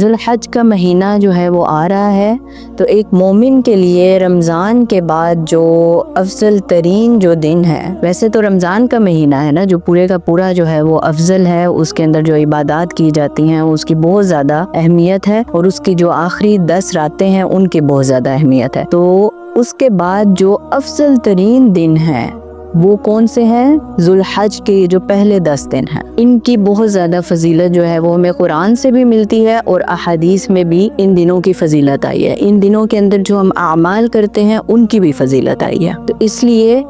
ذوالحج کا مہینہ جو ہے وہ آ رہا ہے، تو ایک مومن کے لیے رمضان کے بعد جو افضل ترین جو دن ہے، ویسے تو رمضان کا مہینہ ہے نا جو پورے کا پورا جو ہے وہ افضل ہے، اس کے اندر جو عبادات کی جاتی ہیں اس کی بہت زیادہ اہمیت ہے، اور اس کی جو آخری 10 راتیں ہیں ان کی بہت زیادہ اہمیت ہے۔ تو اس کے بعد جو افضل ترین دن ہے وہ کون سے ہیں؟ ذوالحج کے جو پہلے 10 دن ہیں، ان کی بہت زیادہ فضیلت جو ہے وہ ہمیں قرآن سے بھی ملتی ہے، اور احادیث میں بھی ان دنوں کی فضیلت آئی ہے۔ ان دنوں کے اندر جو ہم اعمال کرتے ہیں ان کی بھی فضیلت آئی ہے، تو اس لیے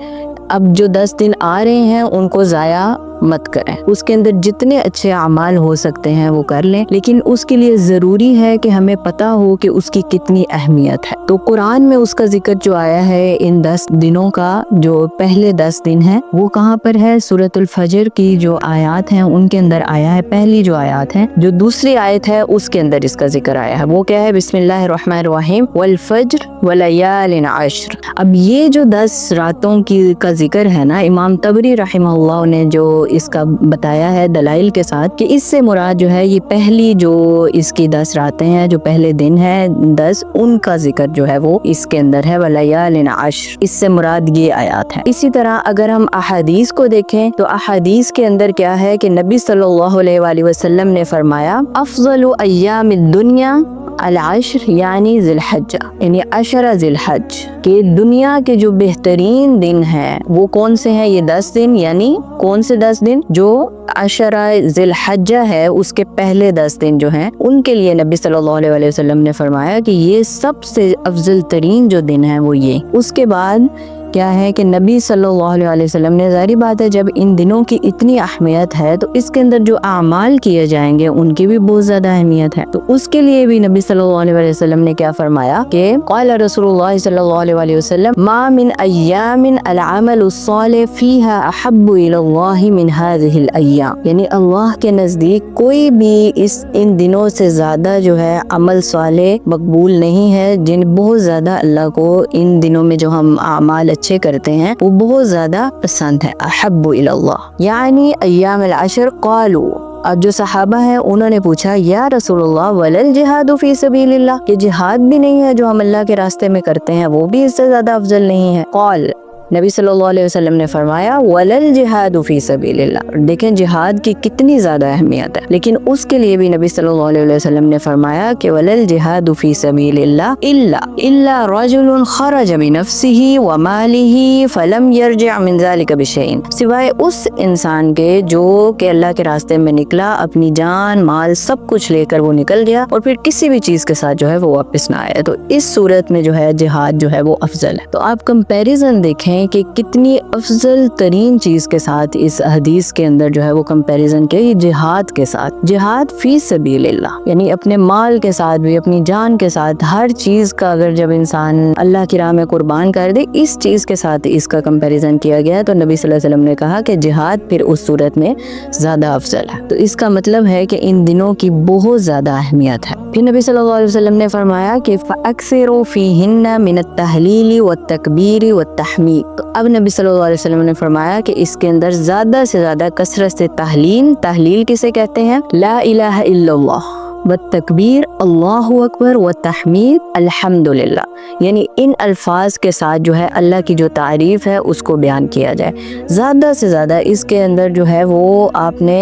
اب جو 10 دن آ رہے ہیں ان کو ضائع مت کریں، اس کے اندر جتنے اچھے اعمال ہو سکتے ہیں وہ کر لیں، لیکن اس کے لیے ضروری ہے کہ ہمیں پتہ ہو کہ اس کی کتنی اہمیت ہے۔ تو قرآن میں اس کا ذکر جو آیا ہے ان 10 دنوں کا، جو پہلے 10 دن ہیں وہ کہاں پر ہے؟ سورۃ الفجر کی جو آیات ہیں ان کے اندر آیا ہے، پہلی جو آیات ہیں، جو دوسری آیت ہے اس کے اندر اس کا ذکر آیا ہے، وہ کیا ہے؟ بسم اللہ الرحمن الرحیم والفجر ولیال عشر۔ اب یہ جو 10 راتوں کا ذکر ہے نا، امام طبری رحمہ اللہ نے جو اس کا بتایا ہے دلائل کے ساتھ کہ اس سے مراد جو ہے یہ پہلی جو اس کی 10 راتیں ہیں، جو پہلے دن ہیں 10، ان کا ذکر جو ہے وہ اس کے اندر ہے، ولیال عشر، اس سے مراد یہ آیات ہے۔ اسی طرح اگر ہم احادیث کو دیکھیں تو احادیث کے اندر کیا ہے کہ نبی صلی اللہ علیہ وآلہ وسلم نے فرمایا افضل ایام الدنیا العشر یعنی ذی الحجہ، یعنی 10 ذی الحج، کہ دنیا کے جو بہترین دن ہیں وہ کون سے ہیں؟ یہ 10 دن، یعنی کون سے 10 دن؟ جو 10 ذی الحجہ ہے اس کے پہلے 10 دن جو ہیں ان کے لیے نبی صلی اللہ علیہ وسلم نے فرمایا کہ یہ سب سے افضل ترین جو دن ہیں وہ یہ۔ اس کے بعد کیا ہے کہ نبی صلی اللہ علیہ وسلم نے، ظاہری بات ہے جب ان دنوں کی اتنی اہمیت ہے تو اس کے اندر جو اعمال کیے جائیں گے ان کی بھی بہت زیادہ اہمیت ہے، تو اس کے لیے بھی نبی صلی اللہ علیہ وسلم نے کیا فرمایا کہ قال رسول اللہ صلی اللہ علیہ وسلم ما من ایام العمل الصالح فیہا احب الی اللہ من هذه الایام، یعنی اللہ کے نزدیک کوئی بھی ان دنوں سے زیادہ جو ہے عمل صالح مقبول نہیں ہے، جن بہت زیادہ اللہ کو ان دنوں میں جو ہم اعمال اچھے کرتے ہیں وہ بہت زیادہ پسند ہے، احب الی اللہ یعنی ایام العشر۔ قالوا، اب جو صحابہ ہیں انہوں نے پوچھا یا رسول اللہ ولل جہاد فی سبیل اللہ، کہ جہاد بھی نہیں ہے جو ہم اللہ کے راستے میں کرتے ہیں وہ بھی اس سے زیادہ افضل نہیں ہے؟ قال، نبی صلی اللہ علیہ وسلم نے فرمایا ولل جہاد فی سبیل اللہ، دیکھیں جہاد کی کتنی زیادہ اہمیت ہے، لیکن اس کے لیے بھی نبی صلی اللہ علیہ وسلم نے فرمایا کہ ولل جہاد فی سبیل اللہ الا رجل خرج بنفسه وماله فلم يرجع من ذلك بشيء، سوائے اس انسان کے جو کہ اللہ کے راستے میں نکلا، اپنی جان مال سب کچھ لے کر وہ نکل گیا اور پھر کسی بھی چیز کے ساتھ جو ہے وہ واپس نہ آیا، تو اس صورت میں جو ہے جہاد جو ہے وہ افضل ہے۔ تو آپ کمپیریزن دیکھیں کہ کتنی افضل ترین چیز کے ساتھ اس حدیث کے اندر جو ہے وہ کمپیریزن کی جہاد کے ساتھ، جہاد فی سبیل اللہ، یعنی اپنے مال کے ساتھ بھی، اپنی جان کے ساتھ، ہر چیز کا اگر جب انسان اللہ کی راہ میں قربان کر دے، اس چیز کے ساتھ اس کا کمپیریزن کیا گیا، تو نبی صلی اللہ علیہ وسلم نے کہا کہ جہاد پھر اس صورت میں زیادہ افضل ہے، تو اس کا مطلب ہے کہ ان دنوں کی بہت زیادہ اہمیت ہے۔ پھر نبی صلی اللہ علیہ وسلم نے فرمایا کہ فَأَكْثِرُوا فِيهِنَّ مِنَ التَّهْلِيلِ وَالتَّكْبِيرِ وَالتَّحْمِيدِ، تو اب نبی صلی اللہ علیہ وسلم نے فرمایا کہ اس کے اندر زیادہ سے زیادہ کثرت سے تحلیل کسے کہتے ہیں؟ لا الہ الا اللہ والتکبیر اللہ اکبر والتحمید الحمدللہ، یعنی ان الفاظ کے ساتھ جو ہے اللہ کی جو تعریف ہے اس کو بیان کیا جائے۔ زیادہ سے زیادہ اس کے اندر جو ہے وہ آپ نے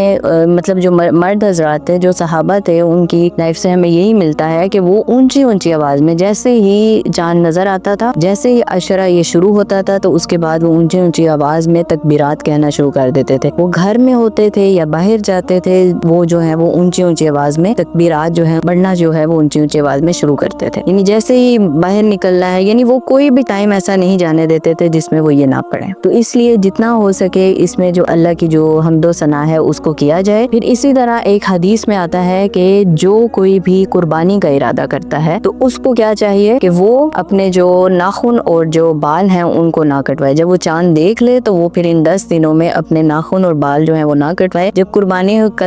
مطلب جو مرد حضرات تھے، جو صحابہ تھے، ان کی لائف سے ہمیں یہی ملتا ہے کہ وہ اونچی آواز میں جیسے ہی چاند نظر آتا تھا، جیسے ہی عشرہ یہ شروع ہوتا تھا تو اس کے بعد وہ اونچی آواز میں تکبیرات کہنا شروع کر دیتے تھے، وہ گھر میں ہوتے تھے یا باہر جاتے تھے، وہ جو ہے وہ اونچی آواز میں تکبیرات جو ہے بڑھنا جو ہے وہ اونچی آواز میں شروع کرتے تھے، یعنی جیسے ہی باہر نکلنا ہے، یعنی وہ کوئی بھی ٹائم ایسا نہیں جانے دیتے تھے جس میں وہ یہ نہ پڑھیں۔ تو اس لیے جتنا ہو سکے اس میں جو اللہ کی جو حمد و ثنا ہے اس کو کیا جائے۔ پھر اسی طرح ایک حدیث میں آتا ہے کہ جو کوئی بھی قربانی کا ارادہ کرتا ہے تو اس کو کیا چاہیے کہ وہ اپنے جو ناخن اور جو بال ہیں ان کو نہ کٹوائے، جب وہ چاند دیکھ لے تو وہ پھر ان 10 دنوں میں اپنے ناخن اور بال جو ہیں وہ نہ کٹوائے، جب قربانی کا